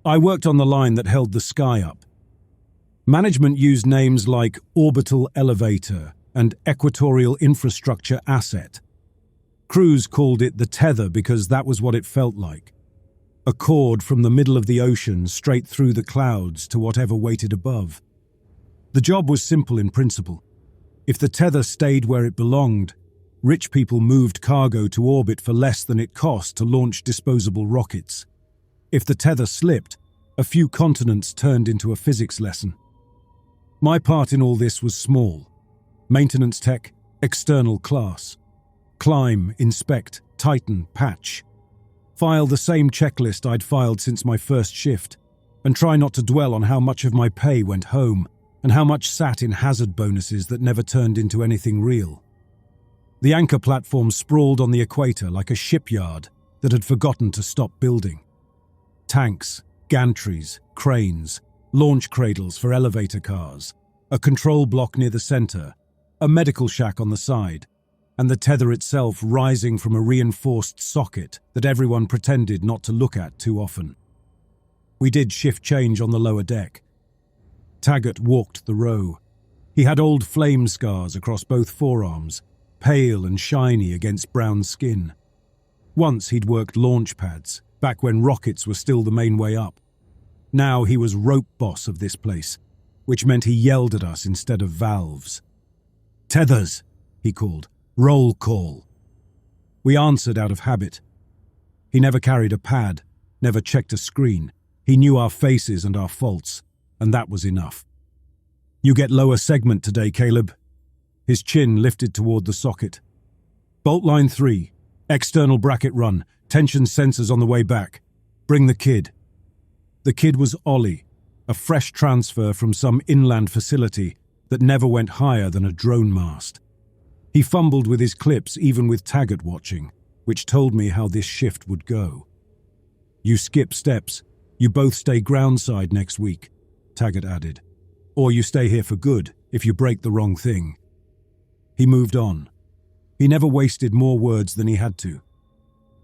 I worked on the line that held the sky up. Management used names like orbital elevator and equatorial infrastructure asset. Crews called it the tether because that was what it felt like. A cord from the middle of the ocean straight through the clouds to whatever waited above. The job was simple in principle. If the tether stayed where it belonged, rich people moved cargo to orbit for less than it cost to launch disposable rockets. If the tether slipped, a few continents turned into a physics lesson. My part in all this was small. Maintenance tech, external class. Climb, inspect, tighten, patch. File the same checklist I'd filed since my first shift, and try not to dwell on how much of my pay went home and how much sat in hazard bonuses that never turned into anything real. The anchor platform sprawled on the equator like a shipyard that had forgotten to stop building. Tanks, gantries, cranes, launch cradles for elevator cars, a control block near the center, a medical shack on the side, and the tether itself rising from a reinforced socket that everyone pretended not to look at too often. We did shift change on the lower deck. Taggart walked the row. He had old flame scars across both forearms, pale and shiny against brown skin. Once he'd worked launch pads, back when rockets were still the main way up. Now he was rope boss of this place, which meant he yelled at us instead of valves. "Tethers," he called. "Roll call." We answered out of habit. He never carried a pad, never checked a screen. He knew our faces and our faults, and that was enough. "You get lower segment today, Caleb." His chin lifted toward the socket. "Bolt line 3, external bracket run, tension sensors on the way back. Bring the kid." The kid was Ollie, a fresh transfer from some inland facility that never went higher than a drone mast. He fumbled with his clips even with Taggart watching, which told me how this shift would go. "You skip steps. You both stay groundside next week," Taggart added. "Or you stay here for good if you break the wrong thing." He moved on. He never wasted more words than he had to.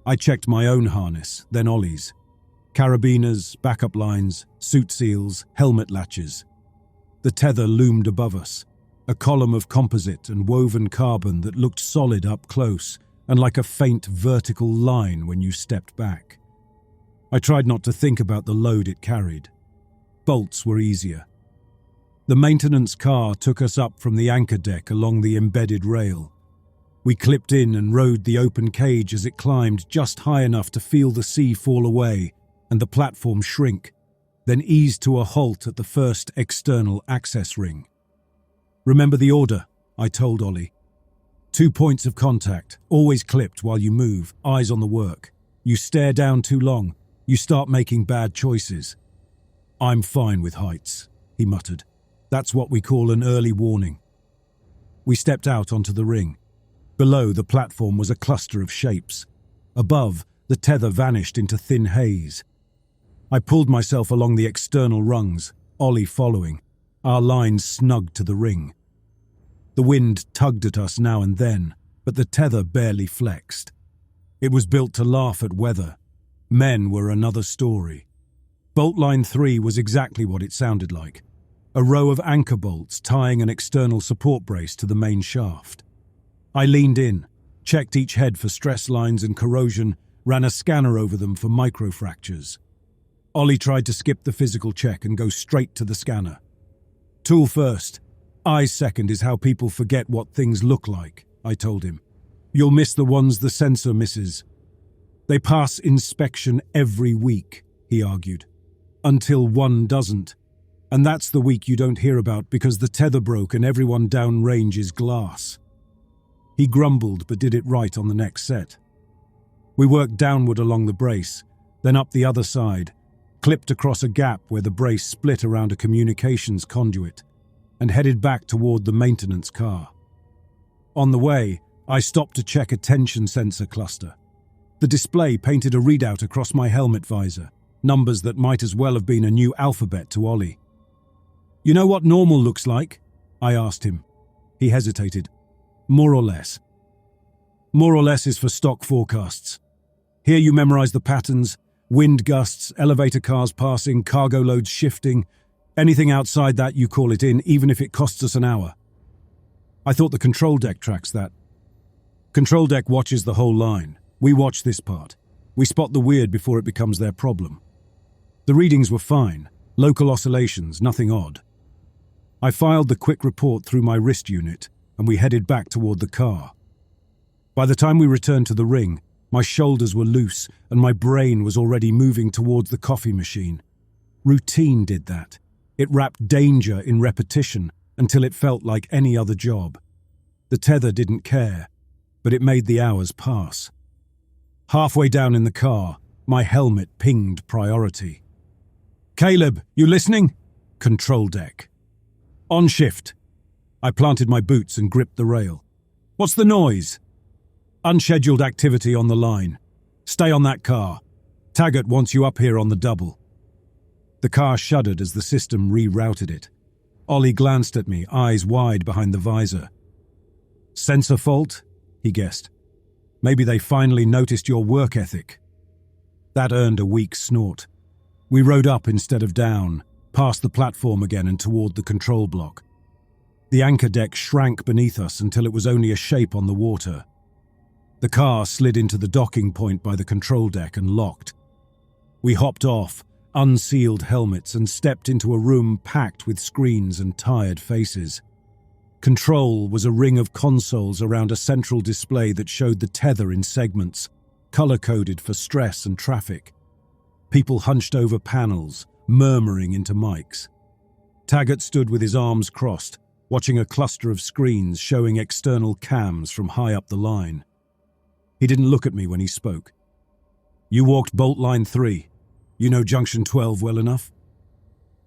I checked my own harness, then Ollie's. Carabiners, backup lines, suit seals, helmet latches. The tether loomed above us, a column of composite and woven carbon that looked solid up close and like a faint vertical line when you stepped back. I tried not to think about the load it carried. Bolts were easier. The maintenance car took us up from the anchor deck along the embedded rail. We clipped in and rode the open cage as it climbed just high enough to feel the sea fall away and the platform shrink, then ease to a halt at the first external access ring. "Remember the order," I told Ollie. 2 points of contact, always clipped while you move, eyes on the work. You stare down too long, you start making bad choices. "I'm fine with heights," he muttered. "That's what we call an early warning." We stepped out onto the ring. Below, the platform was a cluster of shapes. Above, the tether vanished into thin haze. I pulled myself along the external rungs, Ollie following, our lines snug to the ring. The wind tugged at us now and then, but the tether barely flexed. It was built to laugh at weather. Men were another story. Bolt line 3 was exactly what it sounded like. A row of anchor bolts tying an external support brace to the main shaft. I leaned in, checked each head for stress lines and corrosion, ran a scanner over them for microfractures. Ollie tried to skip the physical check and go straight to the scanner. "Tool first. Eye second is how people forget what things look like," I told him. "You'll miss the ones the sensor misses." "They pass inspection every week," he argued. "Until one doesn't. And that's the week you don't hear about because the tether broke and everyone downrange is glass." He grumbled but did it right on the next set. We worked downward along the brace, then up the other side, clipped across a gap where the brace split around a communications conduit, and headed back toward the maintenance car. On the way, I stopped to check a tension sensor cluster. The display painted a readout across my helmet visor, numbers that might as well have been a new alphabet to Ollie. "You know what normal looks like?" I asked him. He hesitated. "More or less." "More or less is for stock forecasts. Here you memorize the patterns, Wind gusts, elevator cars passing, cargo loads shifting. Anything outside that, you call it in, even if it costs us an hour. I thought the control deck tracks that. Control deck watches the whole line. We watch this part. We spot the weird before it becomes their problem. The readings were fine. Local oscillations, nothing odd. I filed the quick report through my wrist unit, and we headed back toward the car. By the time we returned to the ring, my shoulders were loose and my brain was already moving towards the coffee machine. Routine did that. It wrapped danger in repetition until it felt like any other job. The tether didn't care, but it made the hours pass. Halfway down in the car, my helmet pinged priority. "Caleb, you listening?" Control deck. "On shift." I planted my boots and gripped the rail. "What's the noise?" "Unscheduled activity on the line. Stay on that car. Taggart wants you up here on the double." The car shuddered as the system rerouted it. Ollie glanced at me, eyes wide behind the visor. "Sensor fault?" he guessed. "Maybe they finally noticed your work ethic." That earned a weak snort. We rode up instead of down, past the platform again and toward the control block. The anchor deck shrank beneath us until it was only a shape on the water. The car slid into the docking point by the control deck and locked. We hopped off, unsealed helmets, and stepped into a room packed with screens and tired faces. Control was a ring of consoles around a central display that showed the tether in segments, color-coded for stress and traffic. People hunched over panels, murmuring into mics. Taggart stood with his arms crossed, watching a cluster of screens showing external cams from high up the line. He didn't look at me when he spoke. "You walked Bolt Line 3. You know Junction 12 well enough?"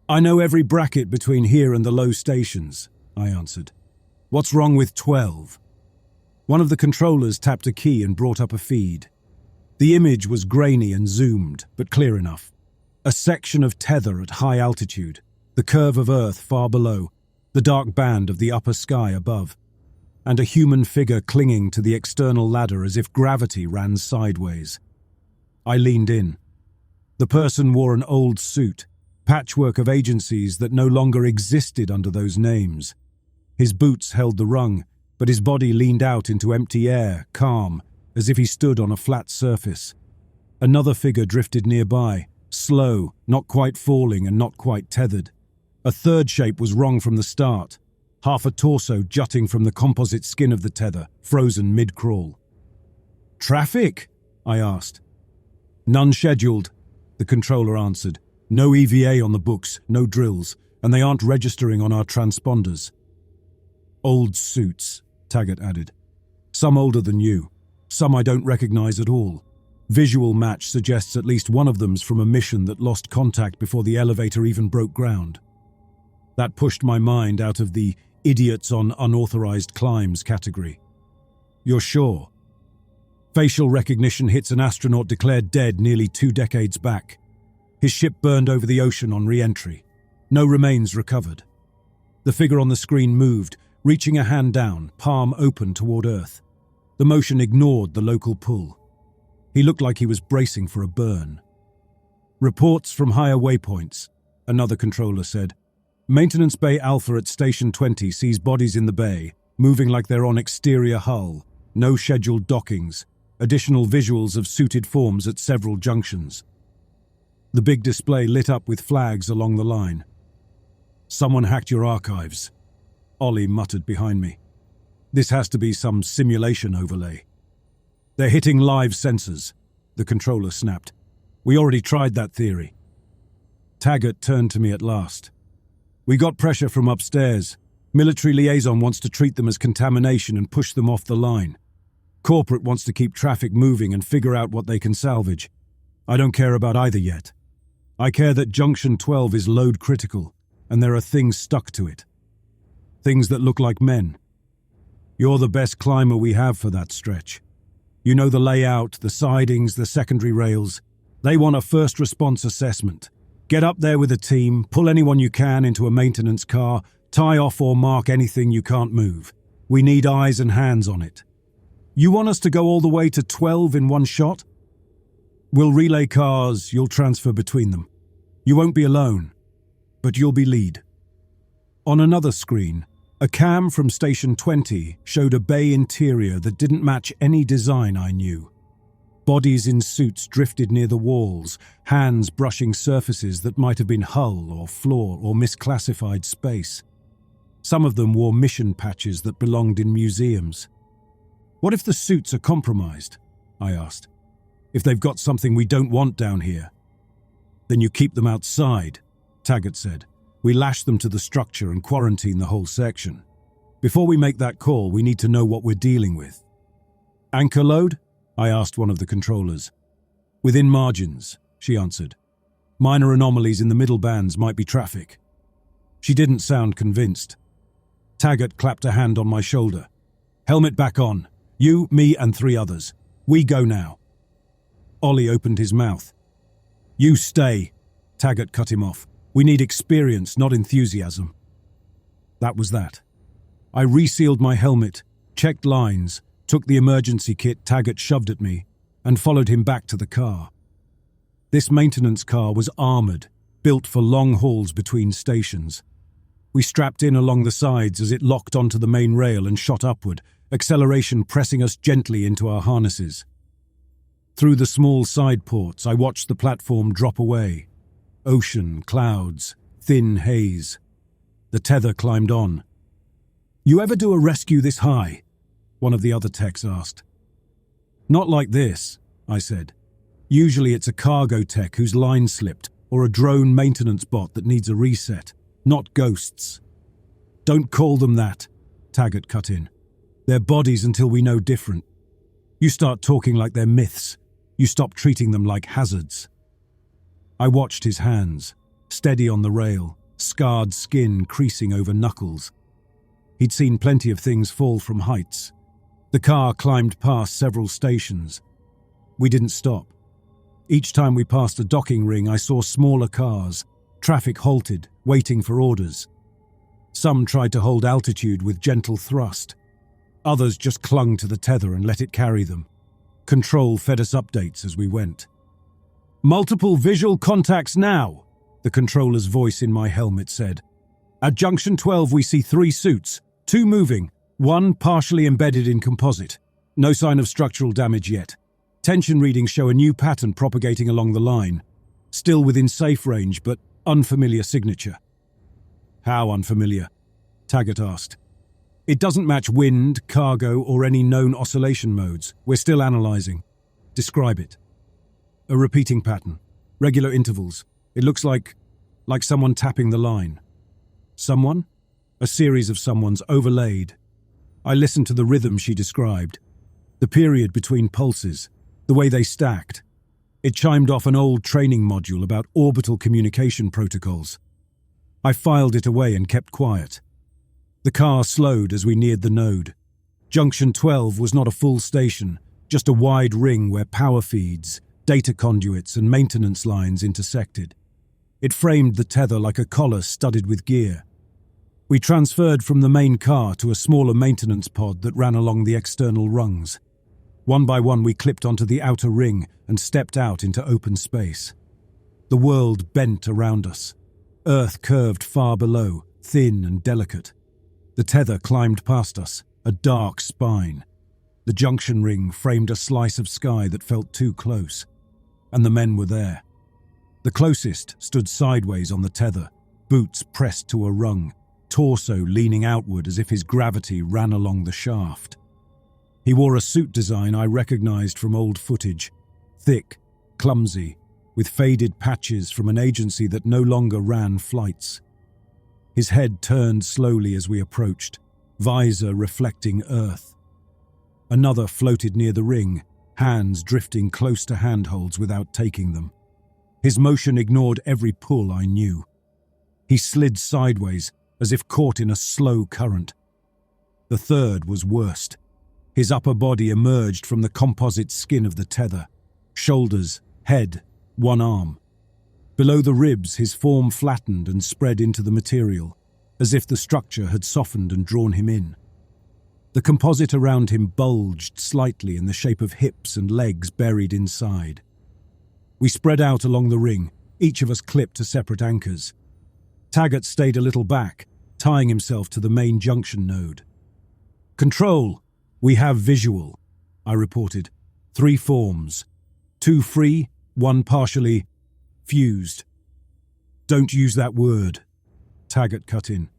"I know every bracket between here and the low stations," I answered. "What's wrong with 12? One of the controllers tapped a key and brought up a feed. The image was grainy and zoomed, but clear enough. A section of tether at high altitude, the curve of Earth far below, the dark band of the upper sky above, and a human figure clinging to the external ladder as if gravity ran sideways. I leaned in. The person wore an old suit, patchwork of agencies that no longer existed under those names. His boots held the rung, but his body leaned out into empty air, calm, as if he stood on a flat surface. Another figure drifted nearby, slow, not quite falling and not quite tethered. A third shape was wrong from the start, half a torso jutting from the composite skin of the tether, frozen mid-crawl. "Traffic?" I asked. "None scheduled," the controller answered. "No EVA on the books, no drills, and they aren't registering on our transponders." "Old suits," Taggart added. "Some older than you. Some I don't recognize at all. Visual match suggests at least one of them's from a mission that lost contact before the elevator even broke ground." That pushed my mind out of the idiots on unauthorized climbs category. "You're sure?" "Facial recognition hits an astronaut declared dead nearly 2 decades back. His ship burned over the ocean on re-entry. No remains recovered." The figure on the screen moved, reaching a hand down, palm open toward Earth. The motion ignored the local pull. He looked like he was bracing for a burn. "Reports from higher waypoints," another controller said. "Maintenance Bay Alpha at Station 20 sees bodies in the bay, moving like they're on exterior hull. No scheduled dockings. Additional visuals of suited forms at several junctions." The big display lit up with flags along the line. "Someone hacked your archives," Ollie muttered behind me. "This has to be some simulation overlay." "They're hitting live sensors," the controller snapped. "We already tried that theory." Taggart turned to me at last. "We got pressure from upstairs. Military liaison wants to treat them as contamination and push them off the line. Corporate wants to keep traffic moving and figure out what they can salvage. I don't care about either yet. I care that Junction 12 is load critical, and there are things stuck to it. Things that look like men. You're the best climber we have for that stretch. You know the layout, the sidings, the secondary rails. They want a first response assessment. Get up there with a team, pull anyone you can into a maintenance car, tie off or mark anything you can't move. We need eyes and hands on it. You want us to go all the way to 12 in one shot?" We'll relay cars, you'll transfer between them. You won't be alone, but you'll be lead. On another screen, a cam from Station 20 showed a bay interior that didn't match any design I knew. Bodies in suits drifted near the walls, hands brushing surfaces that might have been hull or floor or misclassified space. Some of them wore mission patches that belonged in museums. What if the suits are compromised? I asked. If they've got something we don't want down here? Then you keep them outside, Taggart said. We lash them to the structure and quarantine the whole section. Before we make that call, we need to know what we're dealing with. Anchor load? I asked one of the controllers. Within margins, she answered. Minor anomalies in the middle bands might be traffic. She didn't sound convinced. Taggart clapped a hand on my shoulder. Helmet back on. You, me, and 3 others. We go now. Ollie opened his mouth. You stay. Taggart cut him off. We need experience, not enthusiasm. That was that. I resealed my helmet, checked lines, took the emergency kit Taggart shoved at me, and followed him back to the car. This maintenance car was armoured, built for long hauls between stations. We strapped in along the sides as it locked onto the main rail and shot upward, acceleration pressing us gently into our harnesses. Through the small side ports, I watched the platform drop away. Ocean, clouds, thin haze. The tether climbed on. You ever do a rescue this high? One of the other techs asked. Not like this, I said. Usually it's a cargo tech whose line slipped, or a drone maintenance bot that needs a reset, not ghosts. Don't call them that, Taggart cut in. They're bodies until we know different. You start talking like they're myths. You stop treating them like hazards. I watched his hands, steady on the rail, scarred skin creasing over knuckles. He'd seen plenty of things fall from heights. The car climbed past several stations. We didn't stop. Each time we passed a docking ring, I saw smaller cars. Traffic halted, waiting for orders. Some tried to hold altitude with gentle thrust. Others just clung to the tether and let it carry them. Control fed us updates as we went. Multiple visual contacts now, the controller's voice in my helmet said. At Junction 12 we see 3 suits, 2 moving, 1 partially embedded in composite. No sign of structural damage yet. Tension readings show a new pattern propagating along the line. Still within safe range, but unfamiliar signature. How unfamiliar? Taggart asked. It doesn't match wind, cargo, or any known oscillation modes. We're still analysing. Describe it. A repeating pattern. Regular intervals. It looks like someone tapping the line. Someone? A series of someones overlaid. I listened to the rhythm she described. The period between pulses. The way they stacked. It chimed off an old training module about orbital communication protocols. I filed it away and kept quiet. The car slowed as we neared the node. Junction 12 was not a full station, just a wide ring where power feeds, data conduits and maintenance lines intersected. It framed the tether like a collar studded with gear. We transferred from the main car to a smaller maintenance pod that ran along the external rungs. One by one we clipped onto the outer ring and stepped out into open space. The world bent around us. Earth curved far below, thin and delicate. The tether climbed past us, a dark spine. The junction ring framed a slice of sky that felt too close. And the men were there. The closest stood sideways on the tether, boots pressed to a rung, torso leaning outward as if his gravity ran along the shaft. He wore a suit design I recognized from old footage, thick, clumsy, with faded patches from an agency that no longer ran flights. His head turned slowly as we approached, visor reflecting Earth. Another floated near the ring, hands drifting close to handholds without taking them. His motion ignored every pull I knew. He slid sideways, as if caught in a slow current. The third was worst. His upper body emerged from the composite skin of the tether. Shoulders, head, one arm. Below the ribs, his form flattened and spread into the material, as if the structure had softened and drawn him in. The composite around him bulged slightly in the shape of hips and legs buried inside. We spread out along the ring, each of us clipped to separate anchors. Taggart stayed a little back, tying himself to the main junction node. "Control, we have visual," I reported. 3 forms. 2 free, 1 partially fused. "Don't use that word," Taggart cut in.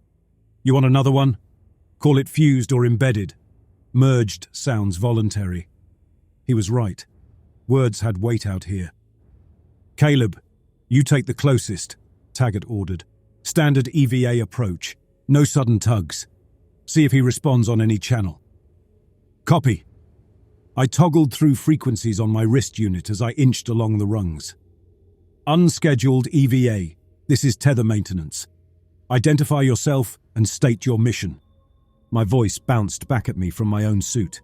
"You want another one? Call it fused or embedded. Merged sounds voluntary." He was right. Words had weight out here. "Caleb, you take the closest," Taggart ordered. "Standard EVA approach. No sudden tugs. See if he responds on any channel." "Copy." I toggled through frequencies on my wrist unit as I inched along the rungs. "Unscheduled EVA. This is tether maintenance. Identify yourself and state your mission." My voice bounced back at me from my own suit.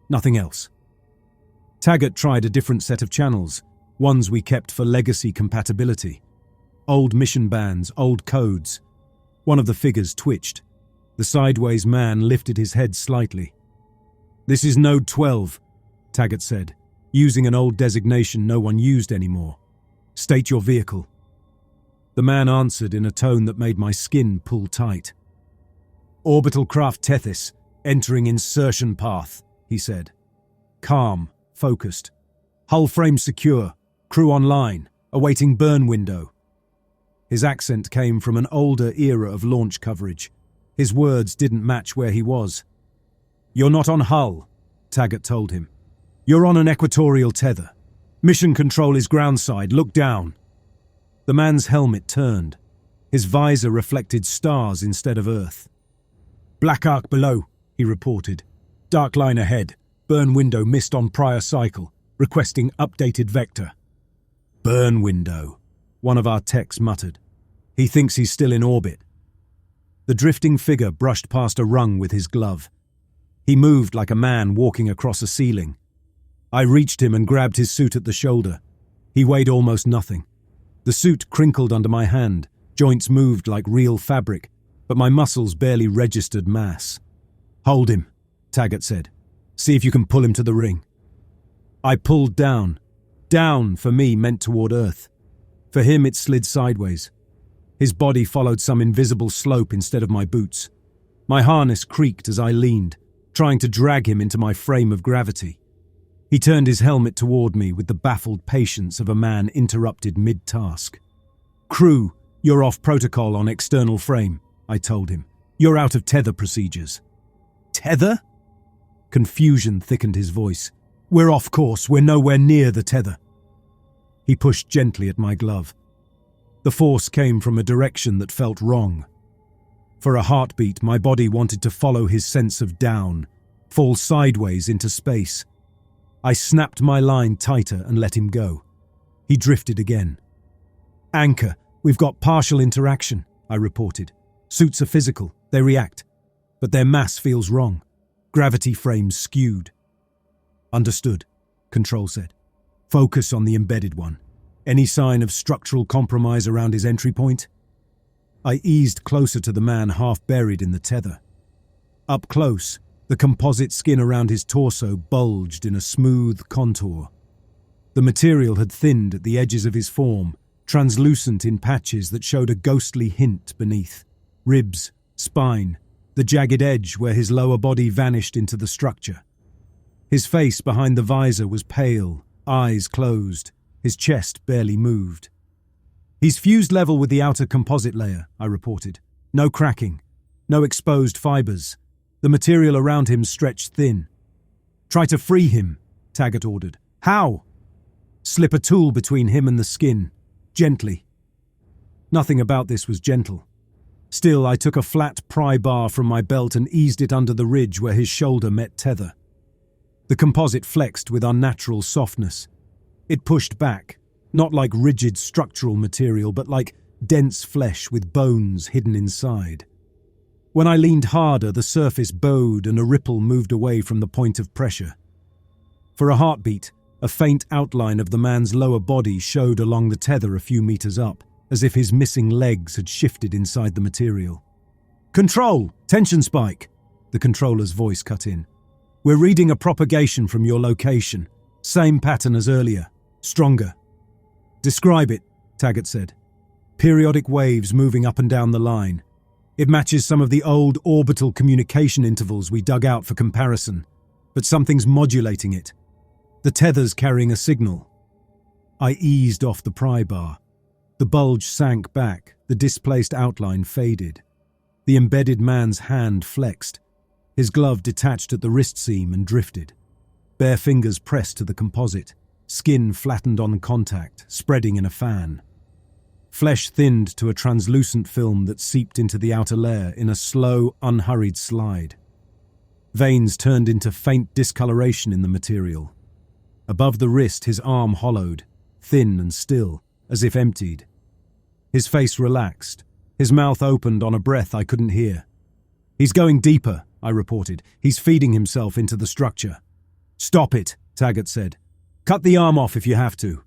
Nothing else. Taggart tried a different set of channels, ones we kept for legacy compatibility. Old mission bands, old codes. One of the figures twitched. The sideways man lifted his head slightly. "This is Node 12, Taggart said, using an old designation no one used anymore. "State your vehicle." The man answered in a tone that made my skin pull tight. "Orbital craft Tethys, entering insertion path," he said. Calm, focused. "Hull frame secure, crew online, awaiting burn window." His accent came from an older era of launch coverage. His words didn't match where he was. "You're not on Hull," Taggart told him. "You're on an equatorial tether. Mission control is groundside, look down." The man's helmet turned. His visor reflected stars instead of Earth. "Black arc below," he reported. "Dark line ahead. Burn window missed on prior cycle. Requesting updated vector." "Burn window," one of our techs muttered. "He thinks he's still in orbit." The drifting figure brushed past a rung with his glove. He moved like a man walking across a ceiling. I reached him and grabbed his suit at the shoulder. He weighed almost nothing. The suit crinkled under my hand, joints moved like real fabric, but my muscles barely registered mass. "Hold him," Taggart said. "See if you can pull him to the ring." I pulled down. Down, for me, meant toward Earth. For him, it slid sideways. His body followed some invisible slope instead of my boots. My harness creaked as I leaned, trying to drag him into my frame of gravity. He turned his helmet toward me with the baffled patience of a man interrupted mid-task. "Crew, you're off protocol on external frame," I told him. "You're out of tether procedures." "Tether?" Confusion thickened his voice. "We're off course, we're nowhere near the tether." He pushed gently at my glove. The force came from a direction that felt wrong. For a heartbeat, my body wanted to follow his sense of down, fall sideways into space. I snapped my line tighter and let him go. He drifted again. "Anchor, we've got partial interaction," I reported. "Suits are physical, they react. But their mass feels wrong. Gravity frames skewed." "Understood," Control said. "Focus on the embedded one. Any sign of structural compromise around his entry point?" I eased closer to the man half buried in the tether. Up close, the composite skin around his torso bulged in a smooth contour. The material had thinned at the edges of his form, translucent in patches that showed a ghostly hint beneath. Ribs, spine, the jagged edge where his lower body vanished into the structure. His face behind the visor was pale, eyes closed, his chest barely moved. "He's fused level with the outer composite layer," I reported. "No cracking, no exposed fibers. The material around him stretched thin." "Try to free him," Taggart ordered. "How?" "Slip a tool between him and the skin. Gently." Nothing about this was gentle. Still, I took a flat pry bar from my belt and eased it under the ridge where his shoulder met tether. The composite flexed with unnatural softness. It pushed back, not like rigid structural material, but like dense flesh with bones hidden inside. When I leaned harder, the surface bowed and a ripple moved away from the point of pressure. For a heartbeat, a faint outline of the man's lower body showed along the tether a few meters up, as if his missing legs had shifted inside the material. "Control! Tension spike!" The controller's voice cut in. "We're reading a propagation from your location. Same pattern as earlier. Stronger. Describe it, Taggart said. Periodic waves moving up and down the line. It matches some of the old orbital communication intervals we dug out for comparison, but something's modulating it. The tether's carrying a signal. I eased off the pry bar. The bulge sank back, the displaced outline faded. The embedded man's hand flexed. His glove detached at the wrist seam and drifted. Bare fingers pressed to the composite. Skin flattened on contact, spreading in a fan. Flesh thinned to a translucent film that seeped into the outer layer in a slow, unhurried slide. Veins turned into faint discoloration in the material. Above the wrist, his arm hollowed, thin and still, as if emptied. His face relaxed. His mouth opened on a breath I couldn't hear. He's going deeper, I reported. He's feeding himself into the structure. Stop it, Taggart said. Cut the arm off if you have to.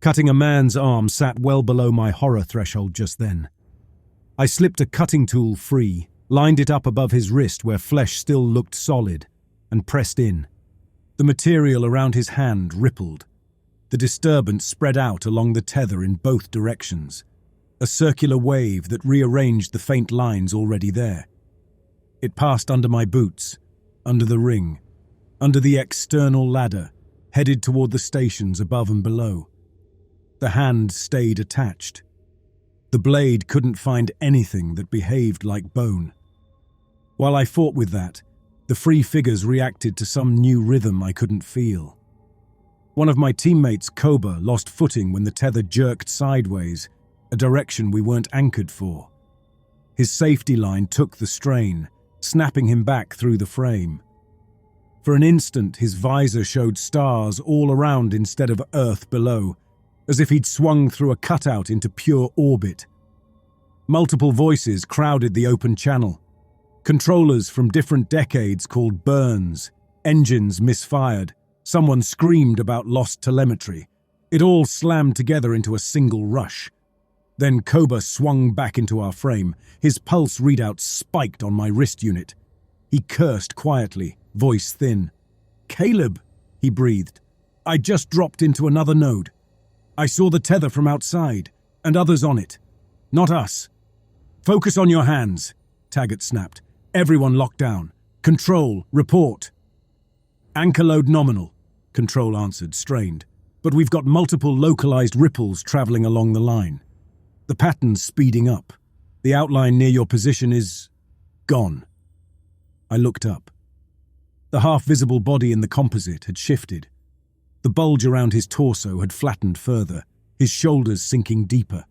Cutting a man's arm sat well below my horror threshold just then. I slipped a cutting tool free, lined it up above his wrist where flesh still looked solid, and pressed in. The material around his hand rippled. The disturbance spread out along the tether in both directions, a circular wave that rearranged the faint lines already there. It passed under my boots, under the ring, under the external ladder, headed toward the stations above and below. The hand stayed attached. The blade couldn't find anything that behaved like bone. While I fought with that, the free figures reacted to some new rhythm I couldn't feel. One of my teammates, Koba, lost footing when the tether jerked sideways, a direction we weren't anchored for. His safety line took the strain, snapping him back through the frame. For an instant, his visor showed stars all around instead of Earth below, as if he'd swung through a cutout into pure orbit. Multiple voices crowded the open channel. Controllers from different decades called burns, engines misfired, someone screamed about lost telemetry. It all slammed together into a single rush. Then Koba swung back into our frame. His pulse readout spiked on my wrist unit. He cursed quietly, voice thin. "Caleb," he breathed. "I just dropped into another node. I saw the tether from outside, and others on it. Not us." "Focus on your hands," Taggart snapped. "Everyone locked down. Control, report." "Anchor load nominal," Control answered, strained. "But we've got multiple localized ripples traveling along the line. The pattern's speeding up. The outline near your position is gone." I looked up. The half-visible body in the composite had shifted. The bulge around his torso had flattened further, his shoulders sinking deeper.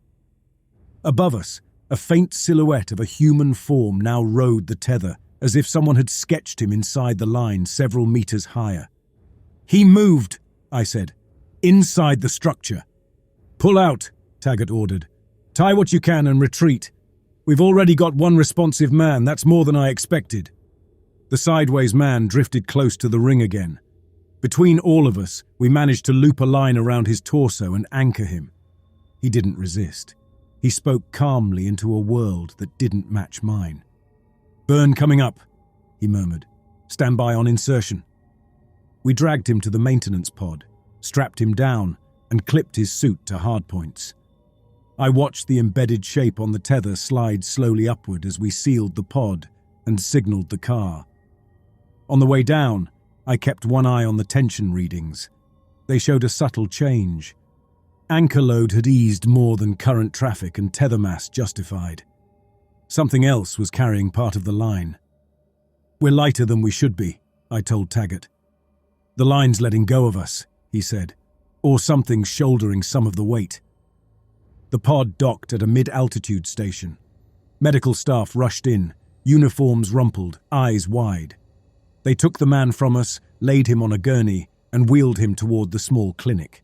Above us, a faint silhouette of a human form now rode the tether, as if someone had sketched him inside the line several meters higher. "He moved," I said. "Inside the structure." "Pull out," Taggart ordered. "Tie what you can and retreat. We've already got one responsive man, that's more than I expected." The sideways man drifted close to the ring again. Between all of us, we managed to loop a line around his torso and anchor him. He didn't resist. He spoke calmly into a world that didn't match mine. "Burn coming up," he murmured. "Stand by on insertion." We dragged him to the maintenance pod, strapped him down, and clipped his suit to hardpoints. I watched the embedded shape on the tether slide slowly upward as we sealed the pod and signaled the car. On the way down, I kept one eye on the tension readings. They showed a subtle change. Anchor load had eased more than current traffic and tether mass justified. Something else was carrying part of the line. "We're lighter than we should be," I told Taggart. "The line's letting go of us," he said, "or something's shouldering some of the weight." The pod docked at a mid-altitude station. Medical staff rushed in, uniforms rumpled, eyes wide. They took the man from us, laid him on a gurney, and wheeled him toward the small clinic.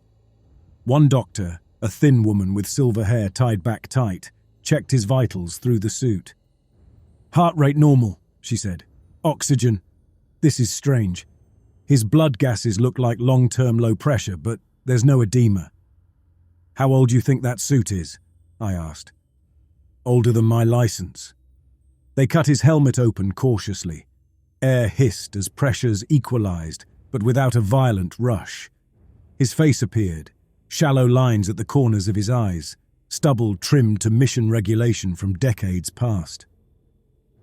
One doctor, a thin woman with silver hair tied back tight, checked his vitals through the suit. "Heart rate normal," she said. "Oxygen. This is strange. His blood gases look like long-term low pressure, but there's no edema." "How old do you think that suit is?" I asked. "Older than my license." They cut his helmet open cautiously. Air hissed as pressures equalized, but without a violent rush. His face appeared, shallow lines at the corners of his eyes, stubble trimmed to mission regulation from decades past.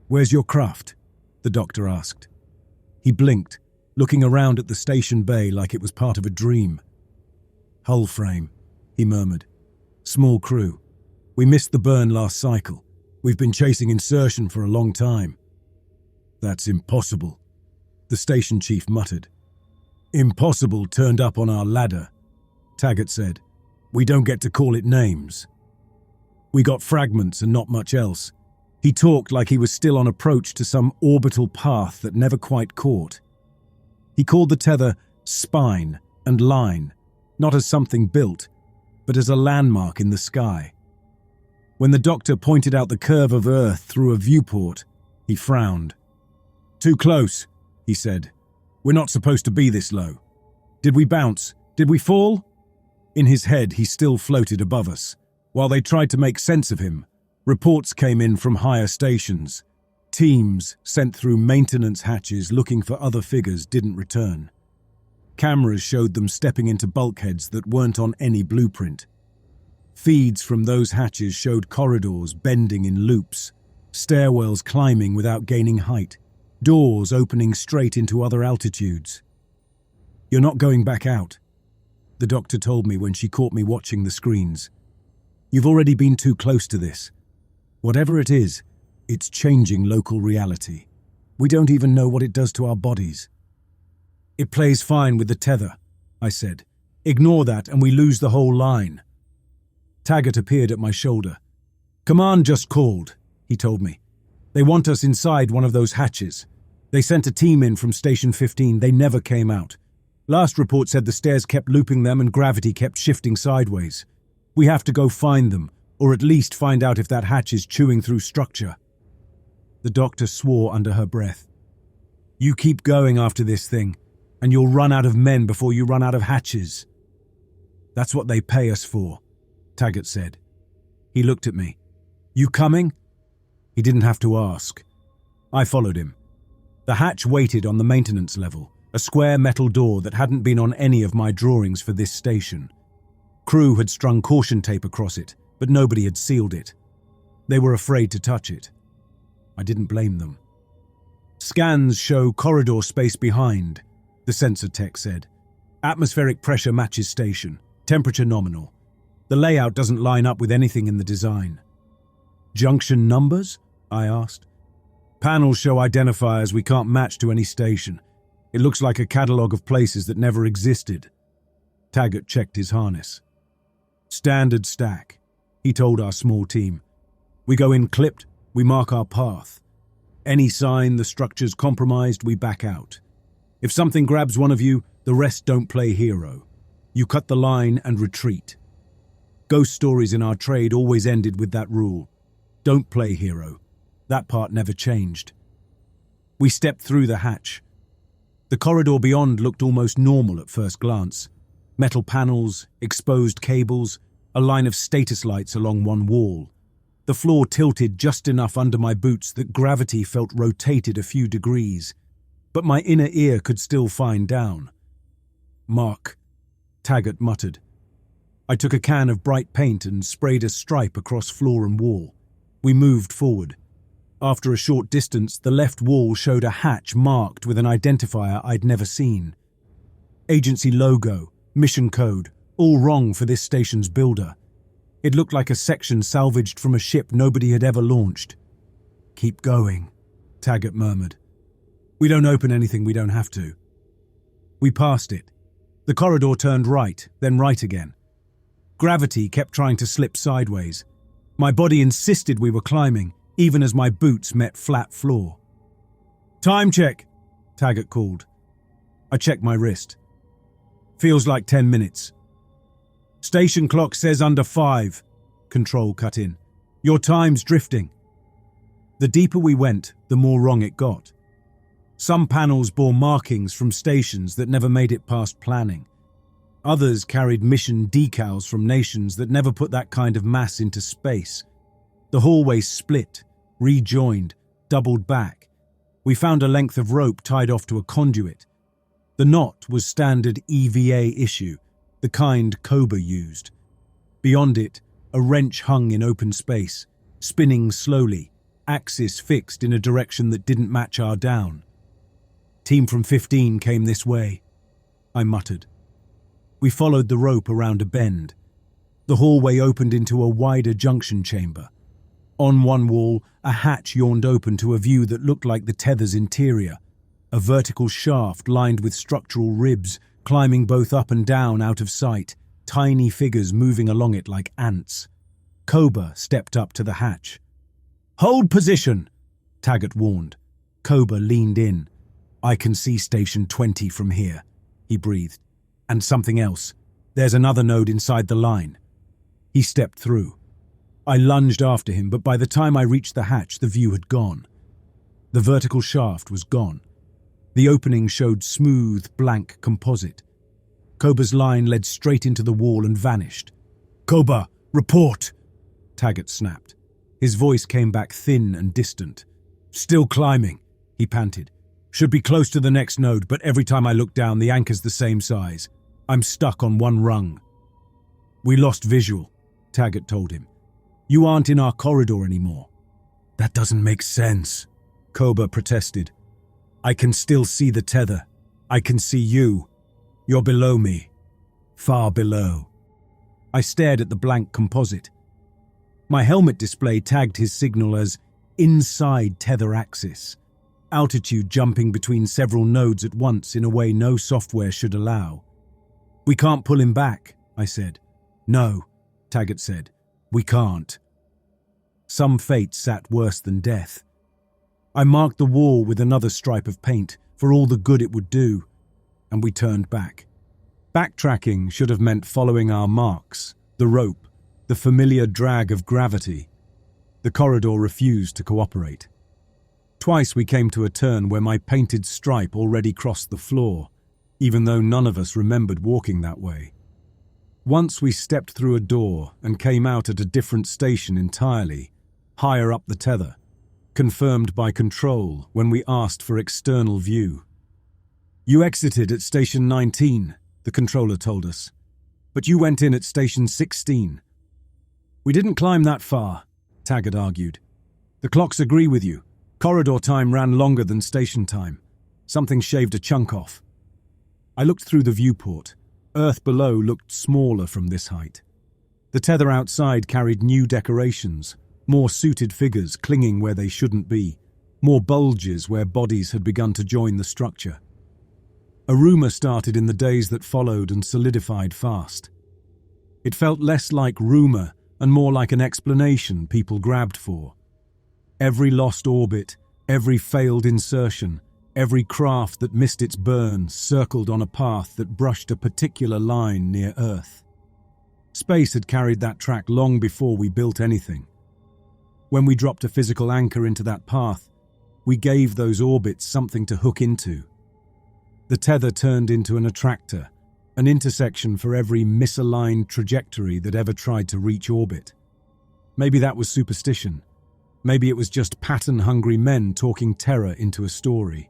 "Where's your craft?" the doctor asked. He blinked, looking around at the station bay like it was part of a dream. "Hull frame," he murmured. "Small crew. We missed the burn last cycle. We've been chasing insertion for a long time." "That's impossible," the station chief muttered. "Impossible turned up on our ladder," Taggart said. "We don't get to call it names. We got fragments and not much else." He talked like he was still on approach to some orbital path that never quite caught. He called the tether spine and line, not as something built, but as a landmark in the sky. When the doctor pointed out the curve of Earth through a viewport, he frowned. "Too close," he said. "We're not supposed to be this low. Did we bounce? Did we fall?" In his head, he still floated above us. While they tried to make sense of him, reports came in from higher stations. Teams sent through maintenance hatches looking for other figures didn't return. Cameras showed them stepping into bulkheads that weren't on any blueprint. Feeds from those hatches showed corridors bending in loops, stairwells climbing without gaining height, doors opening straight into other altitudes. "You're not going back out," the doctor told me when she caught me watching the screens. "You've already been too close to this. Whatever it is, it's changing local reality. We don't even know what it does to our bodies." "It plays fine with the tether," I said. "Ignore that and we lose the whole line." Taggart appeared at my shoulder. "Command just called," he told me. "They want us inside one of those hatches. They sent a team in from Station 15. They never came out. Last report said the stairs kept looping them and gravity kept shifting sideways. We have to go find them, or at least find out if that hatch is chewing through structure." The doctor swore under her breath. "You keep going after this thing, and you'll run out of men before you run out of hatches." "That's what they pay us for," Taggart said. He looked at me. "You coming?" He didn't have to ask. I followed him. The hatch waited on the maintenance level, a square metal door that hadn't been on any of my drawings for this station. Crew had strung caution tape across it, but nobody had sealed it. They were afraid to touch it. I didn't blame them. "Scans show corridor space behind," the sensor tech said. "Atmospheric pressure matches station, temperature nominal. The layout doesn't line up with anything in the design." "Junction numbers?" I asked. "Panels show identifiers we can't match to any station. It looks like a catalogue of places that never existed." Taggart checked his harness. "Standard stack," he told our small team. "We go in clipped, we mark our path. Any sign the structure's compromised, we back out. If something grabs one of you, the rest don't play hero. You cut the line and retreat. Ghost stories in our trade always ended with that rule. Don't play hero. That part never changed." We stepped through the hatch. The corridor beyond looked almost normal at first glance. Metal panels, exposed cables, a line of status lights along one wall. The floor tilted just enough under my boots that gravity felt rotated a few degrees, but my inner ear could still find down. "Mark," Taggart muttered. I took a can of bright paint and sprayed a stripe across floor and wall. We moved forward. After a short distance, the left wall showed a hatch marked with an identifier I'd never seen. Agency logo, mission code, all wrong for this station's builder. It looked like a section salvaged from a ship nobody had ever launched. "Keep going," Taggart murmured. "We don't open anything we don't have to." We passed it. The corridor turned right, then right again. Gravity kept trying to slip sideways. My body insisted we were climbing, even as my boots met flat floor. "Time check," Taggart called. I checked my wrist. "Feels like 10 minutes. "Station clock says under 5, Control cut in. "Your time's drifting." The deeper we went, the more wrong it got. Some panels bore markings from stations that never made it past planning. Others carried mission decals from nations that never put that kind of mass into space. The hallway split, rejoined, doubled back. We found a length of rope tied off to a conduit. The knot was standard EVA issue, the kind Koba used. Beyond it, a wrench hung in open space, spinning slowly, axis fixed in a direction that didn't match our down. "Team from 15 came this way," I muttered. We followed the rope around a bend. The hallway opened into a wider junction chamber. On one wall, a hatch yawned open to a view that looked like the tether's interior, a vertical shaft lined with structural ribs, climbing both up and down out of sight, tiny figures moving along it like ants. Koba stepped up to the hatch. "Hold position," Taggart warned. Koba leaned in. "I can see Station 20 from here," he breathed. "And something else. There's another node inside the line." He stepped through. I lunged after him, but by the time I reached the hatch, the view had gone. The vertical shaft was gone. The opening showed smooth, blank composite. Koba's line led straight into the wall and vanished. "Koba, report!" Taggart snapped. His voice came back thin and distant. "Still climbing," he panted. "Should be close to the next node, but every time I look down, the anchor's the same size. I'm stuck on one rung." "We lost visual," Taggart told him. "You aren't in our corridor anymore." "That doesn't make sense," Koba protested. "I can still see the tether. I can see you. You're below me. Far below." I stared at the blank composite. My helmet display tagged his signal as inside tether axis, altitude jumping between several nodes at once in a way no software should allow. "We can't pull him back," I said. "No," Taggart said. "We can't." Some fate sat worse than death. I marked the wall with another stripe of paint for all the good it would do, and we turned back. Backtracking should have meant following our marks, the rope, the familiar drag of gravity. The corridor refused to cooperate. Twice we came to a turn where my painted stripe already crossed the floor, even though none of us remembered walking that way. Once we stepped through a door and came out at a different station entirely, higher up the tether, confirmed by control when we asked for external view. "You exited at Station 19, the controller told us, but you went in at Station 16. "We didn't climb that far," Taggart argued. "The clocks agree with you. Corridor time ran longer than station time. Something shaved a chunk off." I looked through the viewport. Earth below looked smaller from this height. The tether outside carried new decorations, more suited figures clinging where they shouldn't be, more bulges where bodies had begun to join the structure. A rumor started in the days that followed and solidified fast. It felt less like rumor and more like an explanation people grabbed for. Every lost orbit, every failed insertion, every craft that missed its burn circled on a path that brushed a particular line near Earth. Space had carried that track long before we built anything. When we dropped a physical anchor into that path, we gave those orbits something to hook into. The tether turned into an attractor, an intersection for every misaligned trajectory that ever tried to reach orbit. Maybe that was superstition. Maybe it was just pattern-hungry men talking terror into a story.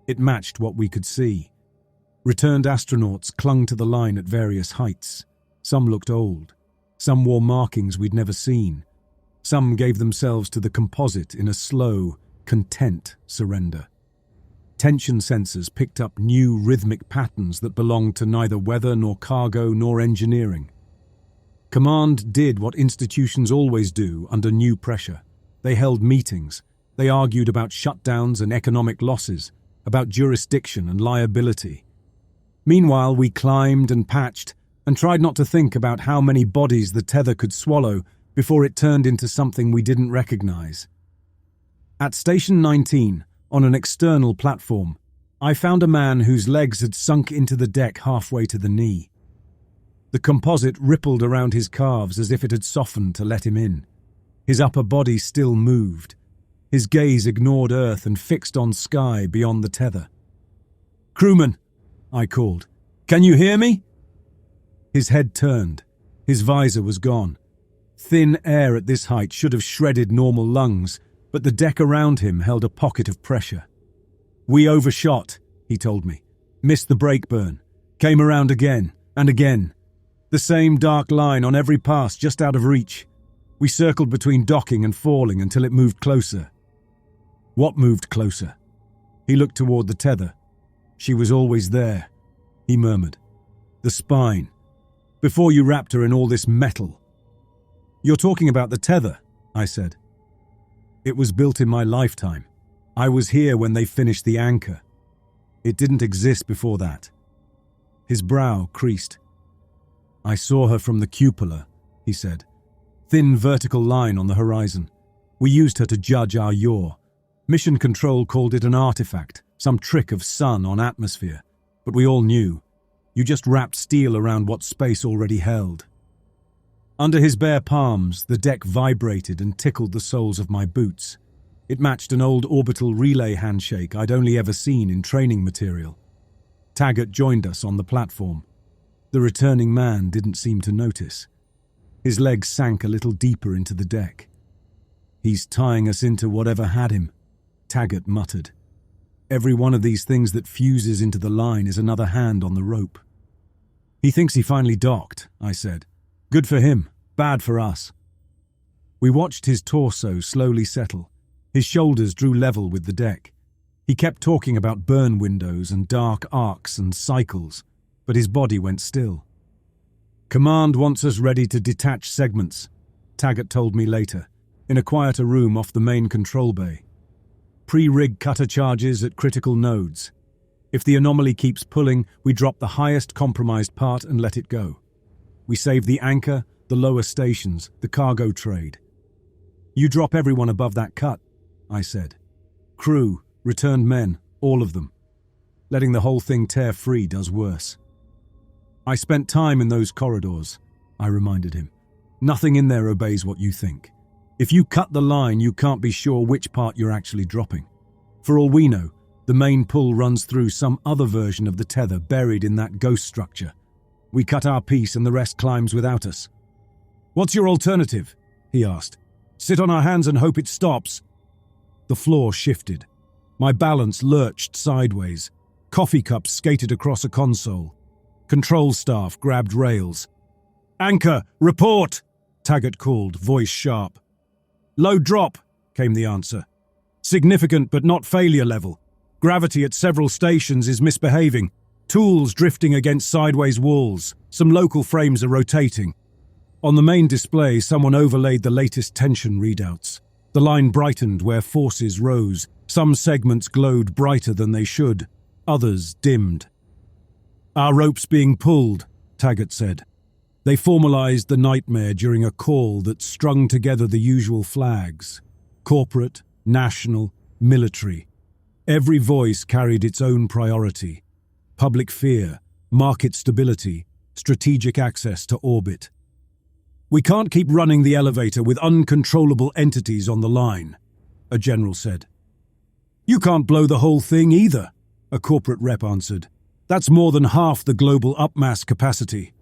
It matched what we could see. Returned astronauts clung to the line at various heights. Some looked old. Some wore markings we'd never seen. Some gave themselves to the composite in a slow, content surrender. Tension sensors picked up new rhythmic patterns that belonged to neither weather nor cargo nor engineering. Command did what institutions always do under new pressure. They held meetings. They argued about shutdowns and economic losses, about jurisdiction and liability. Meanwhile, we climbed and patched and tried not to think about how many bodies the tether could swallow before it turned into something we didn't recognize. At Station 19, on an external platform, I found a man whose legs had sunk into the deck halfway to the knee. The composite rippled around his calves as if it had softened to let him in. His upper body still moved. His gaze ignored Earth and fixed on sky beyond the tether. "Crewman," I called. "Can you hear me?" His head turned. His visor was gone. Thin air at this height should have shredded normal lungs, but the deck around him held a pocket of pressure. "We overshot," he told me. "Missed the brake burn. Came around again. And again. The same dark line on every pass just out of reach. We circled between docking and falling until it moved closer. What moved closer? He looked toward the tether. She was always there, he murmured. The spine. Before you wrapped her in all this metal. You're talking about the tether, I said. It was built in my lifetime. I was here when they finished the anchor. It didn't exist before that. His brow creased. I saw her from the cupola, he said. Thin vertical line on the horizon. We used her to judge our yaw. Mission Control called it an artifact, some trick of sun on atmosphere. But we all knew. You just wrapped steel around what space already held. Under his bare palms, the deck vibrated and tickled the soles of my boots. It matched an old orbital relay handshake I'd only ever seen in training material. Taggart joined us on the platform. The returning man didn't seem to notice. His legs sank a little deeper into the deck. He's tying us into whatever had him, Taggart muttered. Every one of these things that fuses into the line is another hand on the rope. He thinks he finally docked, I said. Good for him, bad for us. We watched his torso slowly settle. His shoulders drew level with the deck. He kept talking about burn windows and dark arcs and cycles, but his body went still. Command wants us ready to detach segments, Taggart told me later, in a quieter room off the main control bay. Pre-rig cutter charges at critical nodes. If the anomaly keeps pulling, we drop the highest compromised part and let it go. We save the anchor, the lower stations, the cargo trade. You drop everyone above that cut, I said. Crew, returned men, all of them. Letting the whole thing tear free does worse. I spent time in those corridors, I reminded him. Nothing in there obeys what you think. If you cut the line, you can't be sure which part you're actually dropping. For all we know, the main pull runs through some other version of the tether buried in that ghost structure. We cut our piece and the rest climbs without us. What's your alternative? He asked. Sit on our hands and hope it stops. The floor shifted. My balance lurched sideways. Coffee cups skated across a console. Control staff grabbed rails. Anchor, report! Taggart called, voice sharp. Low drop, came the answer. Significant but not failure level. Gravity at several stations is misbehaving. Tools drifting against sideways walls. Some local frames are rotating. On the main display, someone overlaid the latest tension readouts. The line brightened where forces rose. Some segments glowed brighter than they should. Others dimmed. Our rope's being pulled, Taggart said. They formalized the nightmare during a call that strung together the usual flags. Corporate, national, military. Every voice carried its own priority. Public fear, market stability, strategic access to orbit. We can't keep running the elevator with uncontrollable entities on the line, a general said. You can't blow the whole thing either, a corporate rep answered. That's more than half the global upmass capacity.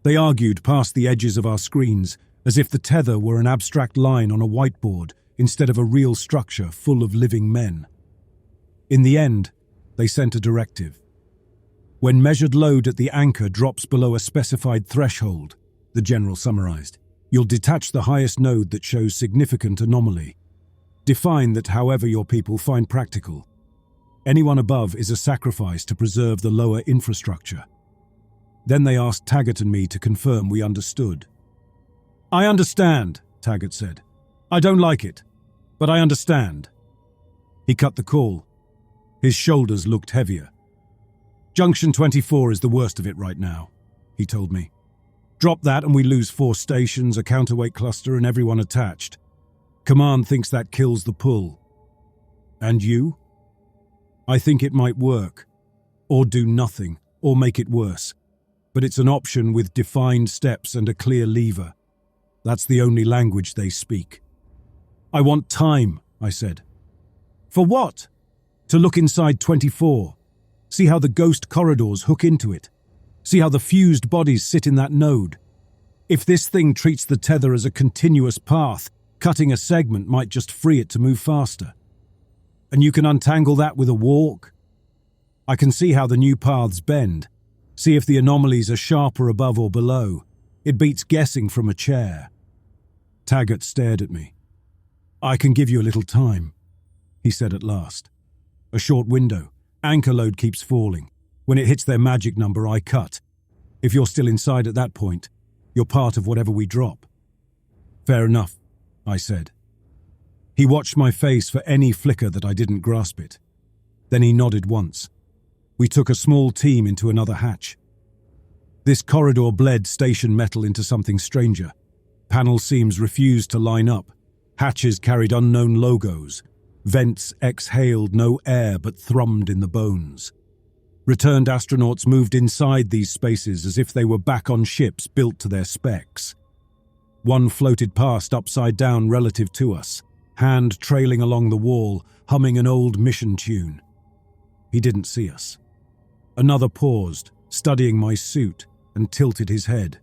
They argued past the edges of our screens, as if the tether were an abstract line on a whiteboard instead of a real structure full of living men. In the end, they sent a directive. When measured load at the anchor drops below a specified threshold, the general summarized, you'll detach the highest node that shows significant anomaly. Define that however your people find practical. Anyone above is a sacrifice to preserve the lower infrastructure. Then they asked Taggart and me to confirm we understood. I understand, Taggart said. I don't like it, but I understand. He cut the call. His shoulders looked heavier. Junction 24 is the worst of it right now, he told me. Drop that and we lose 4 stations, a counterweight cluster, and everyone attached. Command thinks that kills the pull. And you? I think it might work, or do nothing, or make it worse. But it's an option with defined steps and a clear lever. That's the only language they speak. I want time, I said. For what? To look inside 24. See how the ghost corridors hook into it. See how the fused bodies sit in that node. If this thing treats the tether as a continuous path, cutting a segment might just free it to move faster. And you can untangle that with a walk. I can see how the new paths bend. See if the anomalies are sharper above or below. It beats guessing from a chair. Taggart stared at me. I can give you a little time, he said at last. A short window. Anchor load keeps falling. When it hits their magic number, I cut. If you're still inside at that point, you're part of whatever we drop. Fair enough, I said. He watched my face for any flicker that I didn't grasp it. Then he nodded once. We took a small team into another hatch. This corridor bled station metal into something stranger. Panel seams refused to line up. Hatches carried unknown logos. Vents exhaled no air but thrummed in the bones. Returned astronauts moved inside these spaces as if they were back on ships built to their specs. One floated past upside down relative to us, hand trailing along the wall, humming an old mission tune. He didn't see us. Another paused, studying my suit, and tilted his head.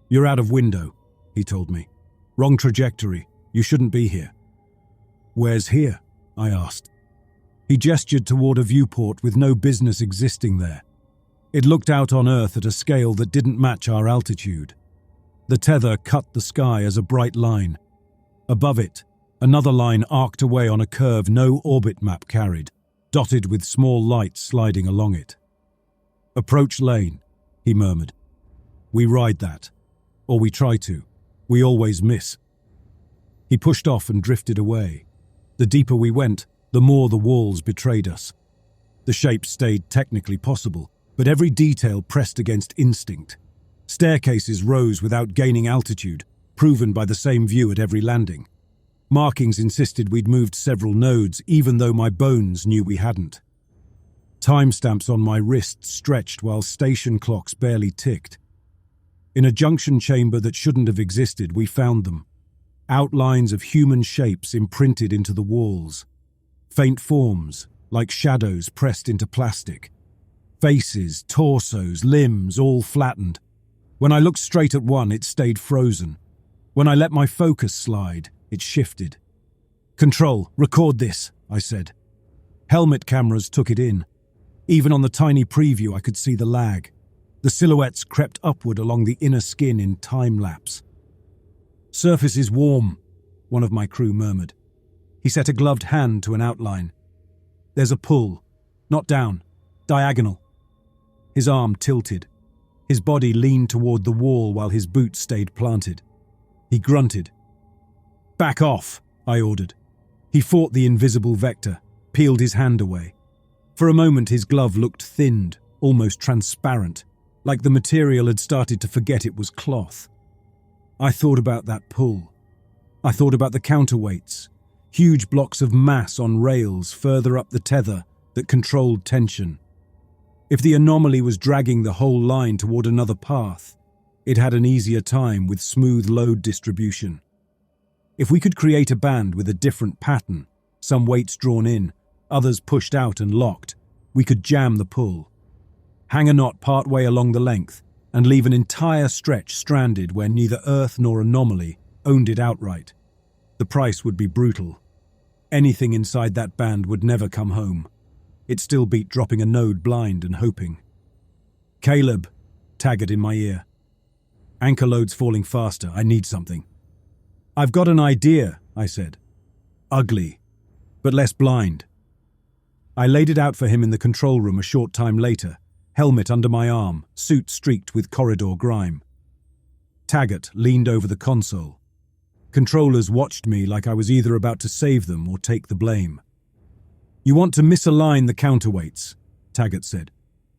You're out of window, he told me. Wrong trajectory. You shouldn't be here. Where's here? I asked. He gestured toward a viewport with no business existing there. It looked out on Earth at a scale that didn't match our altitude. The tether cut the sky as a bright line. Above it, another line arced away on a curve no orbit map carried, dotted with small lights sliding along it. Approach lane, he murmured. We ride that. Or we try to. We always miss. He pushed off and drifted away. The deeper we went, the more the walls betrayed us. The shape stayed technically possible, but every detail pressed against instinct. Staircases rose without gaining altitude, proven by the same view at every landing. Markings insisted we'd moved several nodes, even though my bones knew we hadn't. Timestamps on my wrists stretched while station clocks barely ticked. In a junction chamber that shouldn't have existed, we found them. Outlines of human shapes imprinted into the walls. Faint forms, like shadows pressed into plastic. Faces, torsos, limbs, all flattened. When I looked straight at one, it stayed frozen. When I let my focus slide, it shifted. Control, record this, I said. Helmet cameras took it in. Even on the tiny preview, I could see the lag. The silhouettes crept upward along the inner skin in time-lapse. Surface is warm, one of my crew murmured. He set a gloved hand to an outline. There's a pull, not down, diagonal. His arm tilted. His body leaned toward the wall while his boots stayed planted. He grunted. Back off, I ordered. He fought the invisible vector, peeled his hand away. For a moment his glove looked thinned, almost transparent, like the material had started to forget it was cloth. I thought about that pull. I thought about the counterweights, huge blocks of mass on rails further up the tether that controlled tension. If the anomaly was dragging the whole line toward another path, it had an easier time with smooth load distribution. If we could create a band with a different pattern, some weights drawn in, others pushed out and locked, we could jam the pull. Hang a knot partway along the length and leave an entire stretch stranded where neither Earth nor anomaly owned it outright. The price would be brutal. Anything inside that band would never come home. It still beat dropping a node blind and hoping. Caleb, Taggart in my ear. Anchor load's falling faster. I need something. I've got an idea, I said. Ugly, but less blind. I laid it out for him in the control room a short time later, helmet under my arm, suit streaked with corridor grime. Taggart leaned over the console. Controllers watched me like I was either about to save them or take the blame. You want to misalign the counterweights, Taggart said.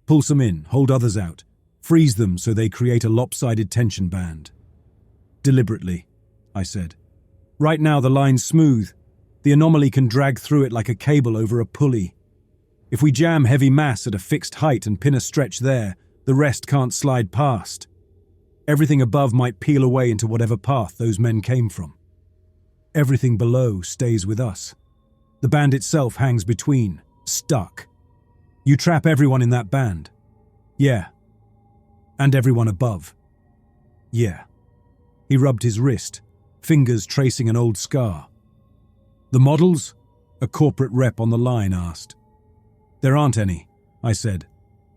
Pull some in, hold others out. Freeze them so they create a lopsided tension band. Deliberately, I said. Right now the line's smooth. The anomaly can drag through it like a cable over a pulley. If we jam heavy mass at a fixed height and pin a stretch there, the rest can't slide past. Everything above might peel away into whatever path those men came from. Everything below stays with us. The band itself hangs between, stuck. You trap everyone in that band. Yeah. And everyone above. Yeah. He rubbed his wrist, fingers tracing an old scar. The models? A corporate rep on the line asked. There aren't any, I said.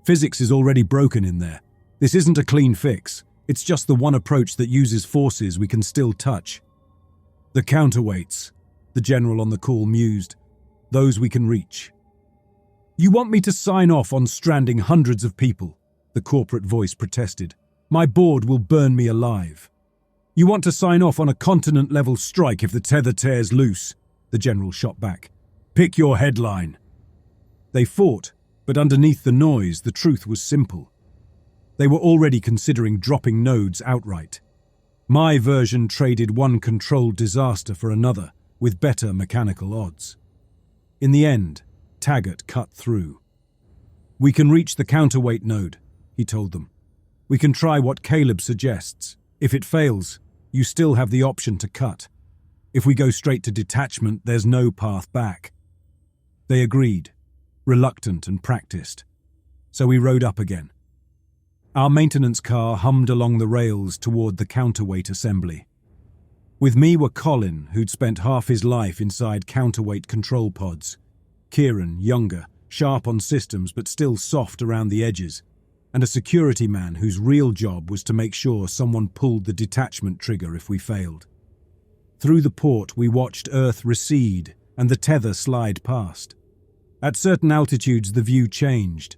Physics is already broken in there. This isn't a clean fix. It's just the one approach that uses forces we can still touch. The counterweights, the general on the call mused. Those we can reach. You want me to sign off on stranding hundreds of people? The corporate voice protested. My board will burn me alive. You want to sign off on a continent-level strike if the tether tears loose? The general shot back. Pick your headline. They fought, but underneath the noise, the truth was simple. They were already considering dropping nodes outright. My version traded one controlled disaster for another, with better mechanical odds. In the end, Taggart cut through. We can reach the counterweight node, he told them. We can try what Caleb suggests. If it fails, you still have the option to cut. If we go straight to detachment, there's no path back. They agreed, reluctant and practiced. So we rode up again. Our maintenance car hummed along the rails toward the counterweight assembly. With me were Colin, who'd spent half his life inside counterweight control pods. Kieran, younger, sharp on systems but still soft around the edges. And a security man whose real job was to make sure someone pulled the detachment trigger if we failed. Through the port we watched Earth recede and the tether slide past. At certain altitudes the view changed.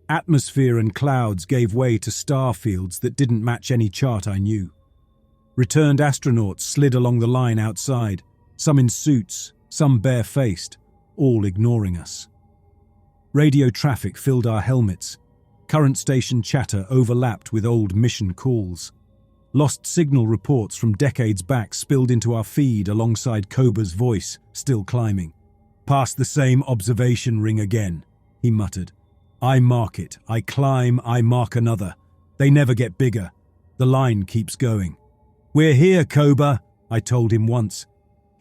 Atmosphere and clouds gave way to star fields that didn't match any chart I knew. Returned astronauts slid along the line outside, some in suits, some bare-faced, all ignoring us. Radio traffic filled our helmets. Current station chatter overlapped with old mission calls. Lost signal reports from decades back spilled into our feed alongside Koba's voice, still climbing. Past the same observation ring again, he muttered. I mark it, I climb, I mark another. They never get bigger. The line keeps going. We're here, Koba, I told him once.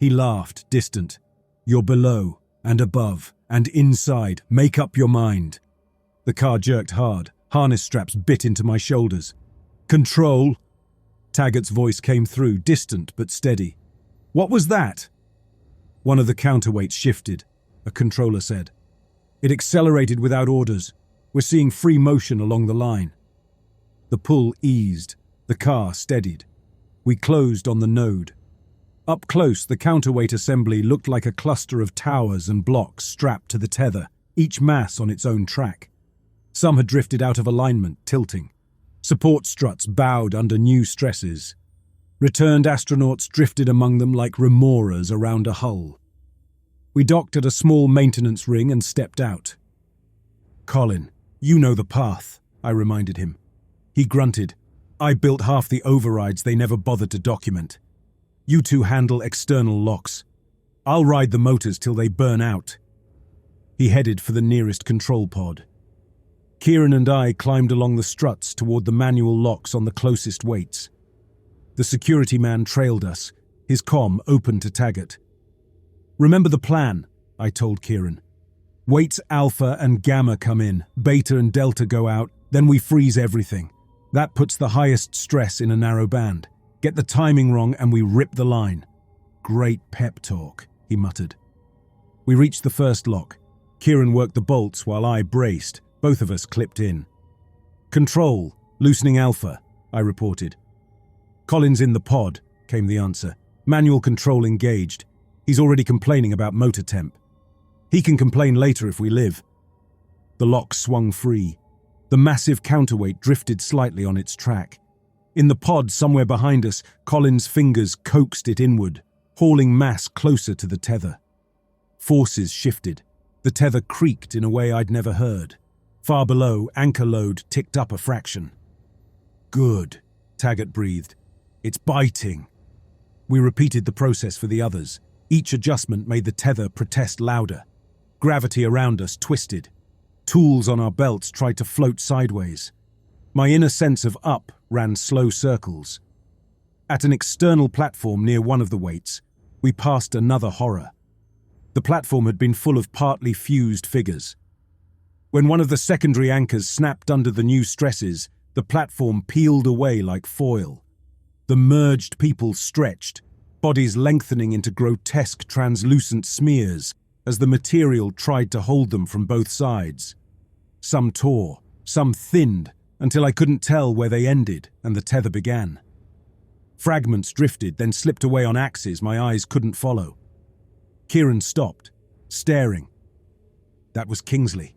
He laughed, distant. You're below, and above, and inside. Make up your mind. The car jerked hard. Harness straps bit into my shoulders. Control. Taggart's voice came through, distant but steady. What was that? One of the counterweights shifted, a controller said. It accelerated without orders. We're seeing free motion along the line. The pull eased. The car steadied. We closed on the node. Up close, the counterweight assembly looked like a cluster of towers and blocks strapped to the tether, each mass on its own track. Some had drifted out of alignment, tilting. Support struts bowed under new stresses. Returned astronauts drifted among them like remoras around a hull. We docked at a small maintenance ring and stepped out. Colin, you know the path, I reminded him. He grunted. I built half the overrides they never bothered to document. You two handle external locks. I'll ride the motors till they burn out. He headed for the nearest control pod. Kieran and I climbed along the struts toward the manual locks on the closest weights. The security man trailed us, his comm open to Taggart. Remember the plan, I told Kieran. Weights Alpha and Gamma come in, Beta and Delta go out, then we freeze everything. That puts the highest stress in a narrow band. Get the timing wrong and we rip the line. Great pep talk, he muttered. We reached the first lock. Kieran worked the bolts while I braced. Both of us clipped in. Control, loosening Alpha, I reported. Colin's in the pod, came the answer. Manual control engaged. He's already complaining about motor temp. He can complain later if we live. The lock swung free. The massive counterweight drifted slightly on its track. In the pod somewhere behind us, Colin's fingers coaxed it inward, hauling mass closer to the tether. Forces shifted. The tether creaked in a way I'd never heard. Far below, anchor load ticked up a fraction. Good, Taggart breathed. It's biting. We repeated the process for the others. Each adjustment made the tether protest louder. Gravity around us twisted. Tools on our belts tried to float sideways. My inner sense of up ran slow circles. At an external platform near one of the weights, we passed another horror. The platform had been full of partly fused figures. When one of the secondary anchors snapped under the new stresses, the platform peeled away like foil. The merged people stretched, bodies lengthening into grotesque translucent smears as the material tried to hold them from both sides. Some tore, Some thinned until I couldn't tell where they ended and the tether began. Fragments drifted, then slipped away on axes my eyes couldn't follow. Kieran stopped, staring. "That was Kingsley,"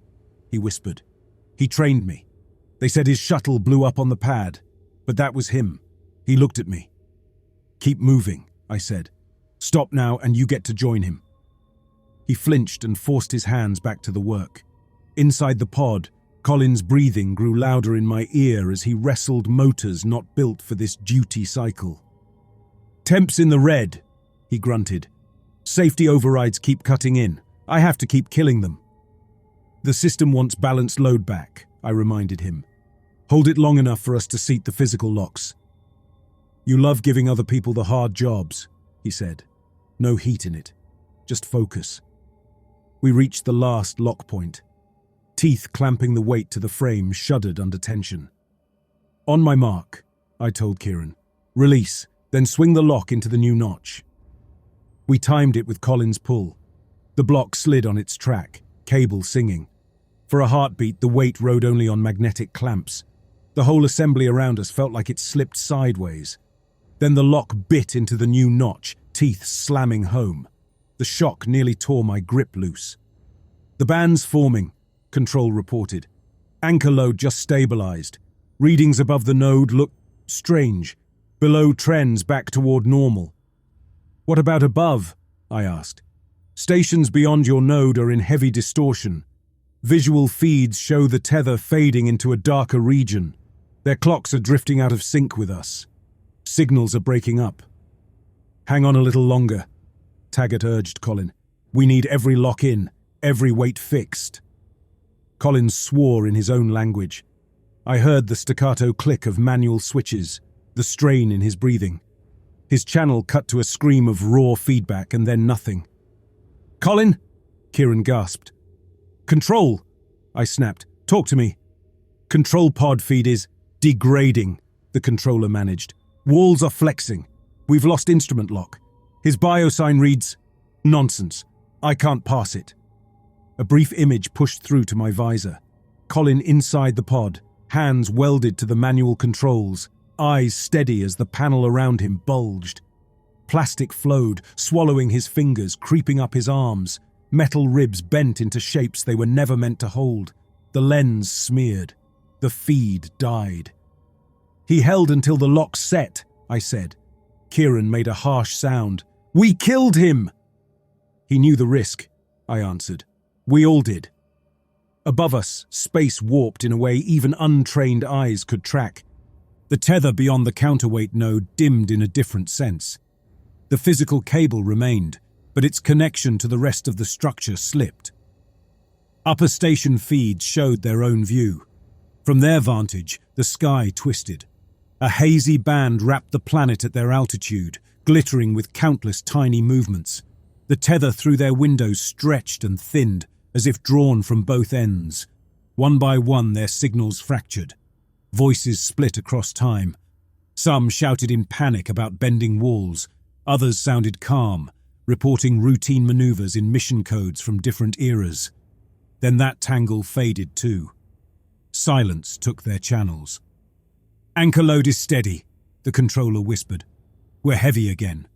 he whispered. "He trained me. They said his shuttle blew up on the pad, but that was him." He looked at me. "Keep moving," I said. "Stop now and you get to join him." He flinched and forced his hands back to the work. Inside the pod, Colin's breathing grew louder in my ear as he wrestled motors not built for this duty cycle. "Temp's in the red," he grunted. "Safety overrides keep cutting in. I have to keep killing them." "The system wants balanced load back," I reminded him. "Hold it long enough for us to seat the physical locks." "You love giving other people the hard jobs," he said. "No heat in it. Just focus." We reached the last lock point. Teeth clamping the weight to the frame shuddered under tension. "On my mark," I told Kieran. "Release, then swing the lock into the new notch." We timed it with Colin's pull. The block slid on its track, cable singing. For a heartbeat, the weight rode only on magnetic clamps. The whole assembly around us felt like it slipped sideways. Then the lock bit into the new notch, teeth slamming home. The shock nearly tore my grip loose. "The band's forming," Control reported. "Anchor load just stabilized. Readings above the node look strange. Below trends back toward normal." "What about above?" I asked. "Stations beyond your node are in heavy distortion. Visual feeds show the tether fading into a darker region. Their clocks are drifting out of sync with us. Signals are breaking up." "Hang on a little longer," Taggart urged Colin. "We need every lock in, every weight fixed." Colin swore in his own language. I heard the staccato click of manual switches, the strain in his breathing. His channel cut to a scream of raw feedback and then nothing. "Colin?" Kieran gasped. "Control," I snapped. "Talk to me." "Control pod feed is degrading," the controller managed. "Walls are flexing. We've lost instrument lock. His biosign reads nonsense. I can't pass it." A brief image pushed through to my visor. Colin inside the pod, hands welded to the manual controls, eyes steady as the panel around him bulged. Plastic flowed, swallowing his fingers, creeping up his arms. Metal ribs bent into shapes they were never meant to hold. The lens smeared. The feed died. "He held until the lock set," I said. Kieran made a harsh sound. "We killed him!" "He knew the risk," I answered. "We all did." Above us, space warped in a way even untrained eyes could track. The tether beyond the counterweight node dimmed in a different sense. The physical cable remained, but its connection to the rest of the structure slipped. Upper station feeds showed their own view. From their vantage, the sky twisted. A hazy band wrapped the planet at their altitude, glittering with countless tiny movements. The tether through their windows stretched and thinned, as if drawn from both ends. One by one, their signals fractured. Voices split across time. Some shouted in panic about bending walls. Others sounded calm, reporting routine maneuvers in mission codes from different eras. Then that tangle faded too. Silence took their channels. "Anchor load is steady," the controller whispered. "We're heavy again.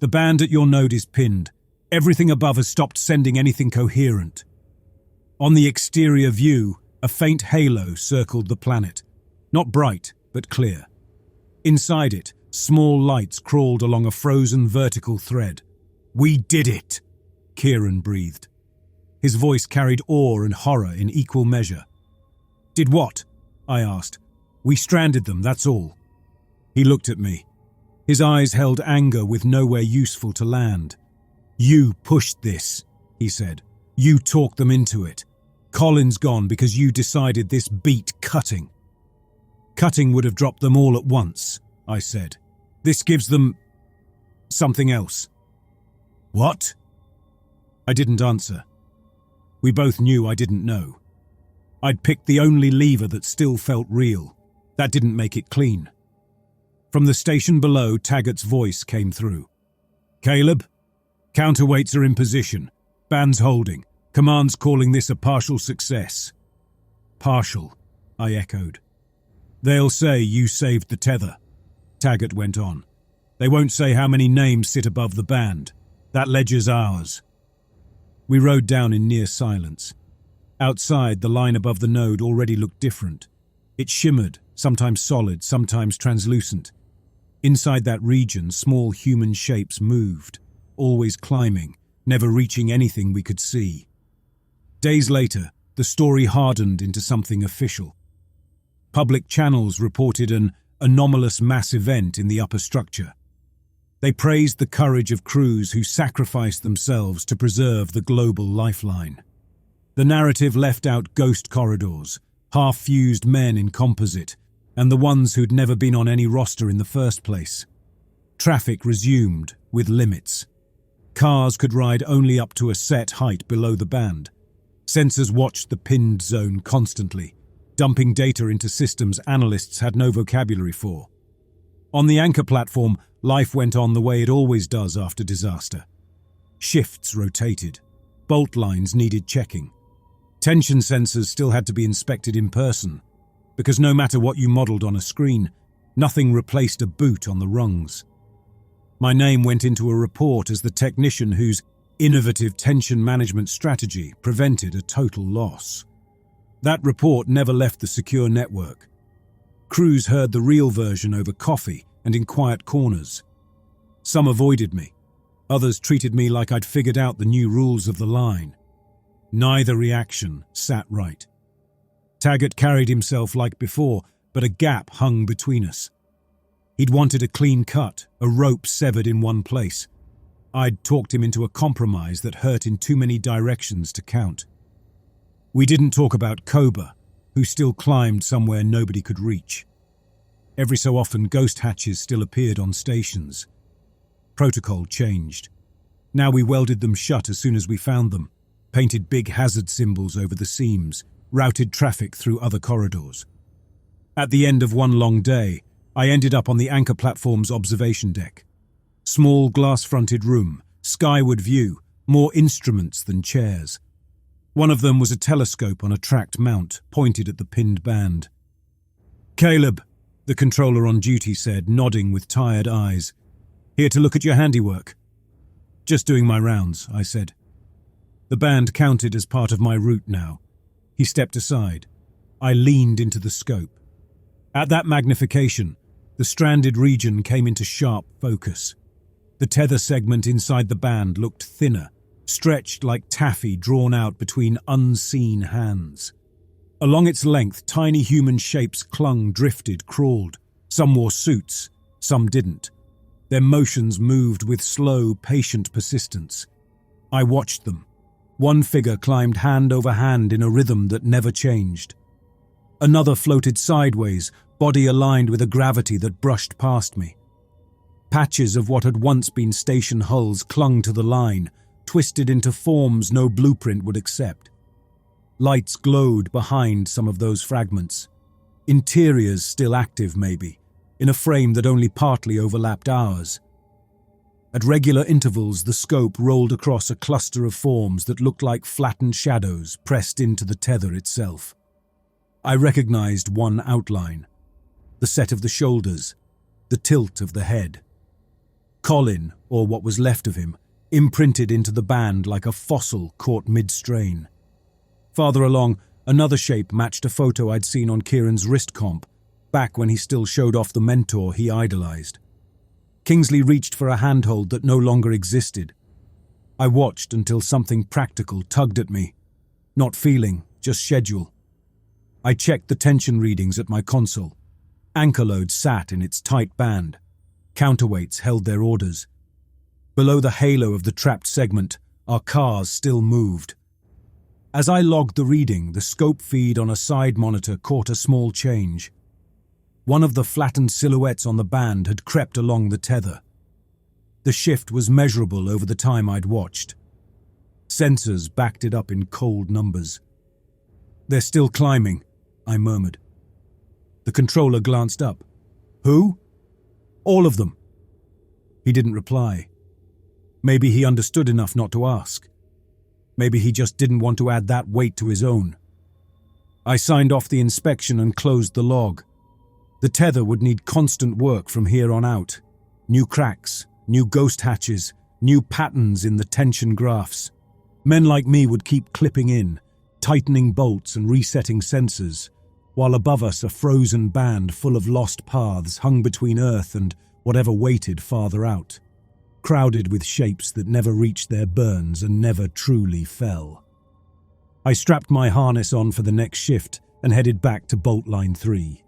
The band at your node is pinned. Everything above has stopped sending anything coherent." On the exterior view, a faint halo circled the planet. Not bright, but clear. Inside it, small lights crawled along a frozen vertical thread. "We did it," Kieran breathed. His voice carried awe and horror in equal measure. "Did what?" I asked. "We stranded them, that's all." He looked at me. His eyes held anger with nowhere useful to land. "You pushed this," he said. "You talked them into it. Colin's gone because you decided this beat cutting." "Cutting would have dropped them all at once," I said. "This gives them something else." "What?" I didn't answer. We both knew I didn't know. I'd picked the only lever that still felt real. That didn't make it clean. From the station below, Taggart's voice came through. "Caleb? Counterweights are in position. Band's holding. Command's calling this a partial success." Partial. I echoed. They'll say you saved the tether, Taggart went on. They won't say how many names sit above the band. That ledger's ours. We rode down in near silence. Outside, the line above the node already looked different. It shimmered, sometimes solid, sometimes translucent. Inside that region, small human shapes moved, always climbing, never reaching anything we could see. Days later, the story hardened into something official. Public channels reported an anomalous mass event in the upper structure. They praised the courage of crews who sacrificed themselves to preserve the global lifeline. The narrative left out ghost corridors, half-fused men in composite, and the ones who'd never been on any roster in the first place. Traffic resumed, with limits. Cars could ride only up to a set height below the band. Sensors watched the pinned zone constantly, dumping data into systems analysts had no vocabulary for. On the anchor platform, life went on the way it always does after disaster. Shifts rotated. Bolt lines needed checking. Tension sensors still had to be inspected in person, because no matter what you modeled on a screen, nothing replaced a boot on the rungs. My name went into a report as the technician whose innovative tension management strategy prevented a total loss. That report never left the secure network. Crews heard the real version over coffee and in quiet corners. Some avoided me. Others treated me like I'd figured out the new rules of the line. Neither reaction sat right. Taggart carried himself like before, but a gap hung between us. He'd wanted a clean cut, a rope severed in one place. I'd talked him into a compromise that hurt in too many directions to count. We didn't talk about Koba, who still climbed somewhere nobody could reach. Every so often, ghost hatches still appeared on stations. Protocol changed. Now we welded them shut as soon as we found them, painted big hazard symbols over the seams, routed traffic through other corridors. At the end of one long day, I ended up on the anchor platform's observation deck. Small glass-fronted room, skyward view, more instruments than chairs. One of them was a telescope on a tracked mount, pointed at the pinned band. "Caleb," the controller on duty said, nodding with tired eyes. "Here to look at your handiwork." "Just doing my rounds," I said. The band counted as part of my route now. He stepped aside. I leaned into the scope. At that magnification, the stranded region came into sharp focus. The tether segment inside the band looked thinner, stretched like taffy drawn out between unseen hands. Along its length, tiny human shapes clung, drifted, crawled. Some wore suits, some didn't. Their motions moved with slow, patient persistence. I watched them. One figure climbed hand over hand in a rhythm that never changed. Another floated sideways, body aligned with a gravity that brushed past me. Patches of what had once been station hulls clung to the line, twisted into forms no blueprint would accept. Lights glowed behind some of those fragments. Interiors still active, maybe, in a frame that only partly overlapped ours. At regular intervals, the scope rolled across a cluster of forms that looked like flattened shadows pressed into the tether itself. I recognized one outline. The set of the shoulders, the tilt of the head. Colin, or what was left of him, imprinted into the band like a fossil caught mid-strain. Farther along, another shape matched a photo I'd seen on Kieran's wrist comp, back when he still showed off the mentor he idolized. Kingsley reached for a handhold that no longer existed. I watched until something practical tugged at me. Not feeling, just schedule. I checked the tension readings at my console. Anchor load sat in its tight band. Counterweights held their orders. Below the halo of the trapped segment, our cars still moved. As I logged the reading, the scope feed on a side monitor caught a small change. One of the flattened silhouettes on the band had crept along the tether. The shift was measurable over the time I'd watched. Sensors backed it up in cold numbers. "They're still climbing," I murmured. The controller glanced up. "Who?" "All of them." He didn't reply. Maybe he understood enough not to ask. Maybe he just didn't want to add that weight to his own. I signed off the inspection and closed the log. The tether would need constant work from here on out. New cracks, new ghost hatches, new patterns in the tension graphs. Men like me would keep clipping in, tightening bolts and resetting sensors, while above us a frozen band full of lost paths hung between Earth and whatever waited farther out, crowded with shapes that never reached their burns and never truly fell. I strapped my harness on for the next shift and headed back to bolt line 3.